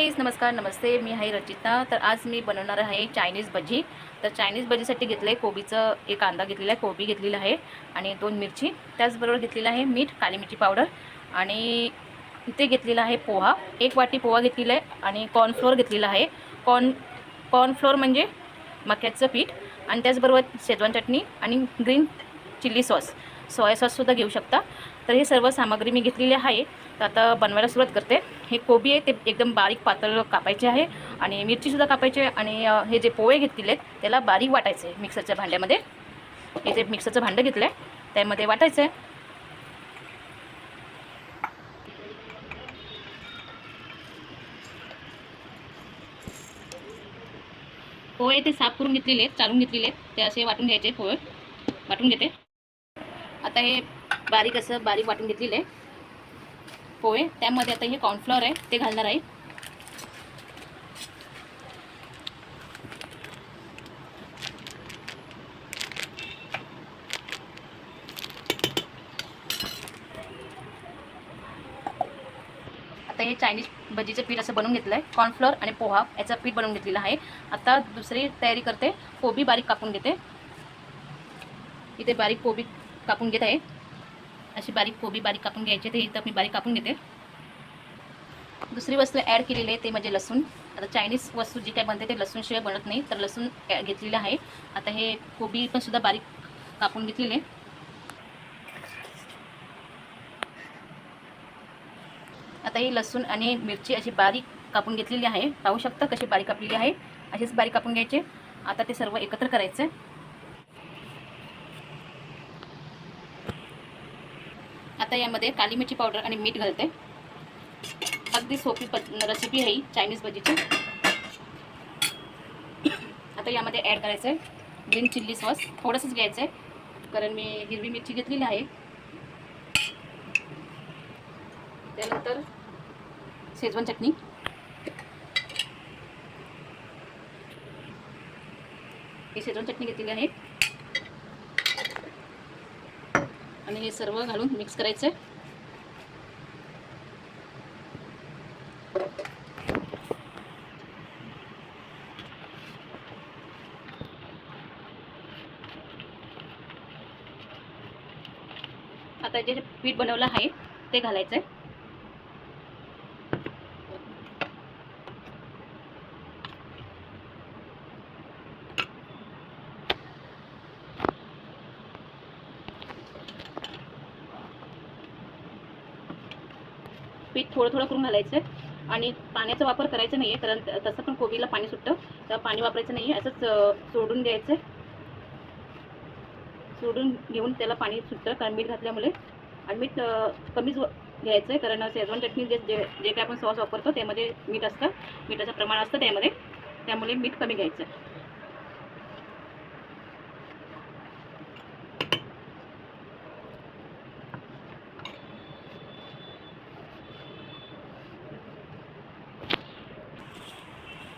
नमस्कार नमस्ते, मी आहे रचिता। तर आज मी बनवणार आहे चायनीज भजी। तर चायनीज भजीसाठी घेतलं आहे कोबीचं, एक कांदा घेतलेला आहे, कोबी घेतलेला आहे आणि 2 मिरची, त्याचबरोबर घेतलेला आहे मीठ, काली मिरची पावडर आणि इथे घेतलेला आहे पोहा, 1 वाटी पोहा घेतलेला आहे आणि कॉर्नफ्लोअर घेतलेला आहे। कॉर्नफ्लोअर म्हणजे मक्याचं पीठ आणि त्याचबरोबर शेजवान चटणी आणि ग्रीन चिली सॉस, सोया सॉससुद्धा घेऊ शकता। तर हे सर्व सामग्री मी घेतलेली आहे। तर आता बनवायला सुरुवात करते। हे कोबी आहे ते एकदम बारीक पातळ कापायचे आहे आणि मिरचीसुद्धा कापायची आहे आणि हे जे पोहे घेतलेले आहेत त्याला बारीक वाटायचे आहे मिक्सरच्या भांड्यामध्ये। हे जे मिक्सरचं भांडं घेतलं आहे त्यामध्ये वाटायचं आहे। पोहे ते साफ करून घेतलेले आहेत, चाळून घेतलेले आहेत, ते असे वाटून घ्यायचे। पोहे वाटून घेते। आता हे बारीक असं बारीक वाटून घेतलेले आहे पोहे, त्यामध्ये आता हे कॉर्नफ्लोअर आहे ते घालणार आहे। आता हे चायनीज भजीचं पीठ असं बनवून घेतलं आहे, कॉर्नफ्लोअर आणि पोहा याचं पीठ बनवून घेतलेलं आहे। आता दुसरी तयारी करते, कोबी बारीक कापून घेते। इथे बारीक कोबी कापून घेत आहे, अशी बारीक कोबी बारीक कापून घ्यायची, ते इथं मी बारीक कापून घेते। दुसरी वस्तू ॲड केलेली आहे ते म्हणजे लसूण। आता चायनीज वस्तू जी काय बनते ते लसूणशिवाय बनत नाही, तर लसूण घेतलेलं आहे। आता हे कोबी पण सुद्धा बारीक कापून घेतलेले। आता ही लसूण आणि मिरची अशी बारीक कापून घेतलेली आहे, पाहू शकता कशी बारीक कापलेली आहे, अशीच बारीक कापून घ्यायचे। आता ते सर्व एकत्र करायचं। आता यामध्ये काली मिरची पावडर आणि मीठ घालते। अगदी सोपी रेसिपी आहे चायनीज भजीची। आता यामध्ये ॲड करायचं आहे ग्रीन चिल्ली सॉस, थोडंसंच घ्यायचं आहे कारण मी हिरवी मिरची घेतलेली आहे। त्यानंतर शेजवान चटणी, ही शेजवान चटणी घेतलेली आहे आणि हे सर्व घालून मिक्स करायचं आहे। आता जे पीठ बनवलं आहे ते घालायचं आहे। पीठ थोडं थोडं करून घालायचं आहे आणि पाण्याचा वापर करायचा नाही आहे, कारण तसं पण कोबीला पाणी सुटतं, तर पाणी वापरायचं नाही आहे, असंच सोडून द्यायचं। सोडून घेऊन त्याला पाणी सुटतं कारण मीठ घातल्यामुळे, आणि मीठ कमीच घ्यायचं आहे कारण शेजवान चटणी जे काय आपण सॉस वापरतो त्यामध्ये मीठ असतं, मिठाचं प्रमाण असतं त्यामध्ये, त्यामुळे मीठ कमी घ्यायचं आहे।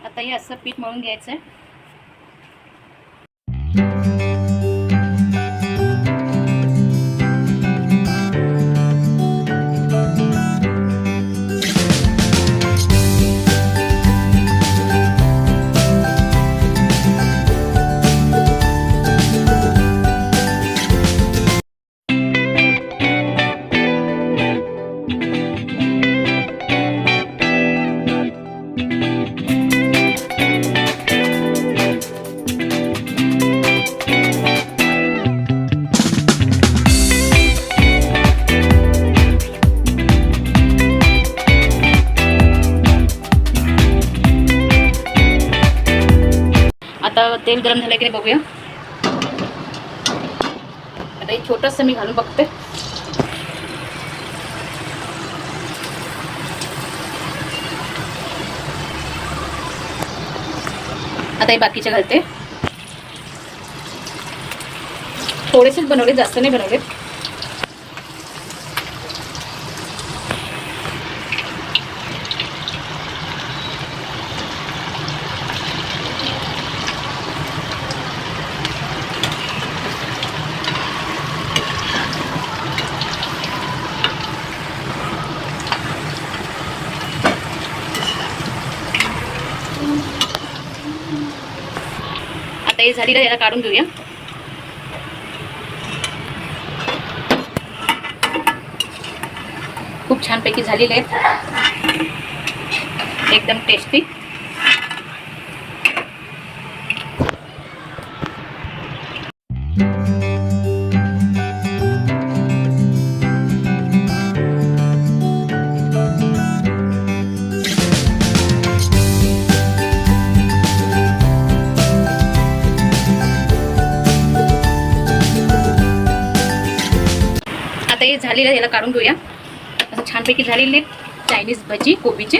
आता हे असं पीठ मळून घ्यायचं आहे। आता तेल गरम झालं की बघूया। आता हे छोटंसं मी घालून बघते। आता हे बाकीचे घालते, थोडेसेच बनवले, जास्त नाही बनवले। आता हे झालेलं याला काढून घेऊया. खूप छानपैकी झालेले आहेत, एकदम टेस्टी. आता हे झालेलं याला काढून घेऊया. असं छानपैकी झालेले चायनीज भजी कोबीचे.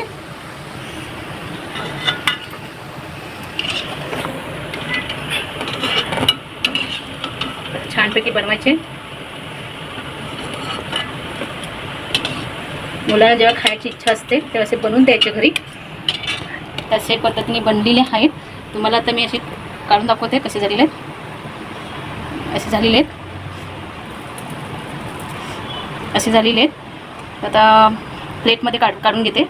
छानपैकी बनवायचे. मुलांना जेव्हा खायची इच्छा असते तेव्हा असे बनवून द्यायचे घरी. तसे पद्धतीने बनलेले आहेत. तुम्हाला आता मी असे काढून दाखवते कसे झालेले आहेत. असे झालेले आहेत, असे झालेले आहेत. आता प्लेटमध्ये काढून घेते.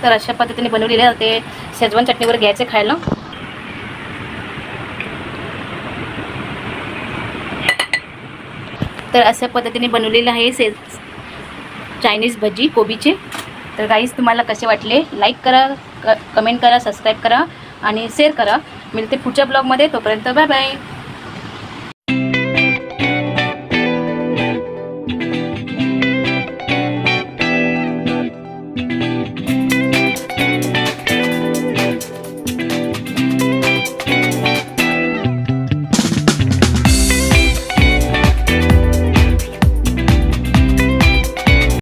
तर अशा पद्धतीने बनवलेले ते शेजवान चटणीवर घ्यायचे खायला. तर अशा पद्धतीने बनवलेले आहे चायनीज भजी कोबीचे. तर गाईज तुम्हाला कसे वाटले लाईक करा, कमेंट करा, सबस्क्राईब करा आणि शेअर करा. मिळते पुढच्या ब्लॉगमध्ये. तोपर्यंत बाय बाय.